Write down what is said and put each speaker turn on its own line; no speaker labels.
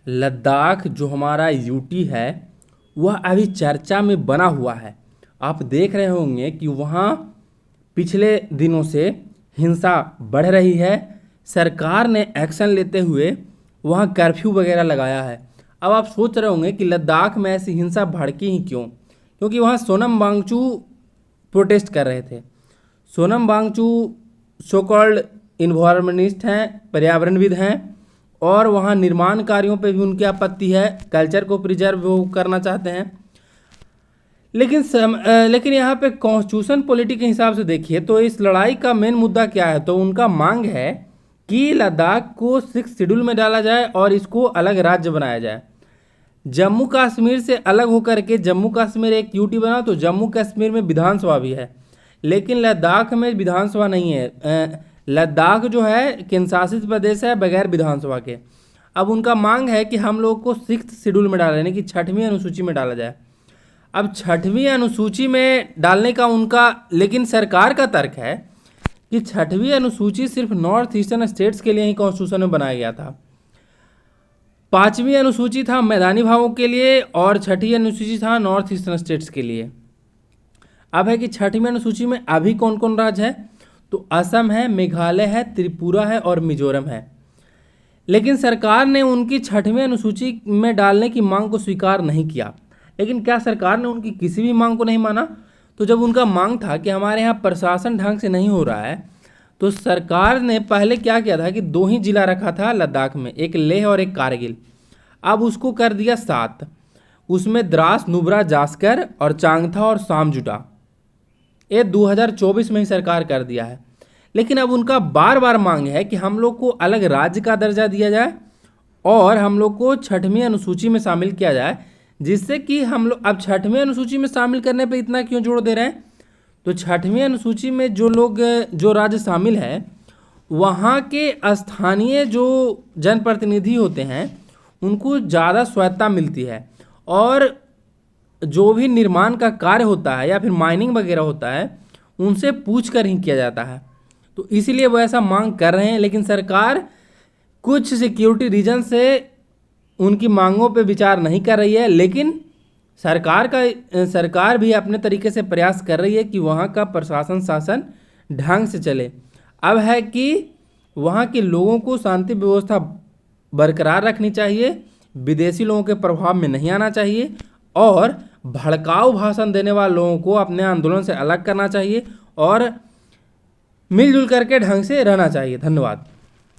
लद्दाख जो हमारा यूटी है वह अभी चर्चा में बना हुआ है। आप देख रहे होंगे कि वहाँ पिछले दिनों से हिंसा बढ़ रही है। सरकार ने एक्शन लेते हुए वहाँ कर्फ्यू वगैरह लगाया है। अब आप सोच रहे होंगे कि लद्दाख में ऐसी हिंसा भड़की ही क्यों? क्योंकि वहाँ सोनम वांगचू प्रोटेस्ट कर रहे थे। Sonam Wangchu so called environmentalist हैं, पर्यावरणविद हैं, और वहाँ निर्माण कार्यों पे भी उनकी आपत्ति है, कल्चर को प्रिजर्व वो करना चाहते हैं। लेकिन यहाँ पे कॉन्स्टिट्यूशन पॉलिटिक्स के हिसाब से देखिए तो इस लड़ाई का मेन मुद्दा क्या है? तो उनका मांग है कि लद्दाख को 6 शेड्यूल में डाला जाए और इसको अलग राज्य बनाया जाए। जम्मू कश्मीर से अलग होकर के जम्मू कश्मीर एक यूटी बना, तो जम्मू कश्मीर में विधानसभा भी है, लेकिन लद्दाख में विधानसभा नहीं है। लद्दाख जो है केंद्र शासित प्रदेश है बगैर विधानसभा के। अब उनका मांग है कि हम लोग को 6th शेड्यूल में डाला, यानी कि 6वीं अनुसूची में डाला जाए। अब 6वीं अनुसूची में डालने का उनका, लेकिन सरकार का तर्क है कि 6वीं अनुसूची सिर्फ नॉर्थ ईस्टर्न स्टेट्स के लिए ही कॉन्स्टिट्यूशन में बनाया गया था। 5वीं अनुसूची था मैदानी भागों के लिए और 6वीं अनुसूची था नॉर्थ ईस्टर्न स्टेट्स के लिए। अब है कि 6वीं अनुसूची में अभी कौन कौन राज्य है? तो असम है, मेघालय है, त्रिपुरा है और मिजोरम है। लेकिन सरकार ने उनकी 6वीं अनुसूची में डालने की मांग को स्वीकार नहीं किया। लेकिन क्या सरकार ने उनकी किसी भी मांग को नहीं माना? तो जब उनका मांग था कि हमारे यहाँ प्रशासन ढंग से नहीं हो रहा है, तो सरकार ने पहले क्या किया था कि 2 ही जिला रखा था लद्दाख में, एक लेह और एक कारगिल। अब उसको कर दिया 7। उसमें द्रास, नुब्रा, जास्कर और चांगथा और सामजुटा, ये 2024 में ही सरकार कर दिया है। लेकिन अब उनका बार बार मांग है कि हम लोग को अलग राज्य का दर्जा दिया जाए और हम लोग को 6वीं अनुसूची में शामिल किया जाए, जिससे कि हम लोग, अब 6वीं अनुसूची में शामिल करने पे इतना क्यों जोर दे रहे हैं? तो 6वीं अनुसूची में जो राज्य शामिल है वहाँ के स्थानीय जो जनप्रतिनिधि होते हैं उनको ज़्यादा स्वायत्ता मिलती है, और जो भी निर्माण का कार्य होता है या फिर माइनिंग वगैरह होता है उनसे पूछ कर ही किया जाता है। तो इसीलिए वो ऐसा मांग कर रहे हैं। लेकिन सरकार कुछ सिक्योरिटी रीजन से उनकी मांगों पे विचार नहीं कर रही है। लेकिन सरकार भी अपने तरीके से प्रयास कर रही है कि वहाँ का प्रशासन शासन ढंग से चले। अब है कि वहाँ के लोगों को शांति व्यवस्था बरकरार रखनी चाहिए, विदेशी लोगों के प्रभाव में नहीं आना चाहिए, और भड़काऊ भाषण देने वाले लोगों को अपने आंदोलन से अलग करना चाहिए और मिलजुल करके ढंग से रहना चाहिए। धन्यवाद।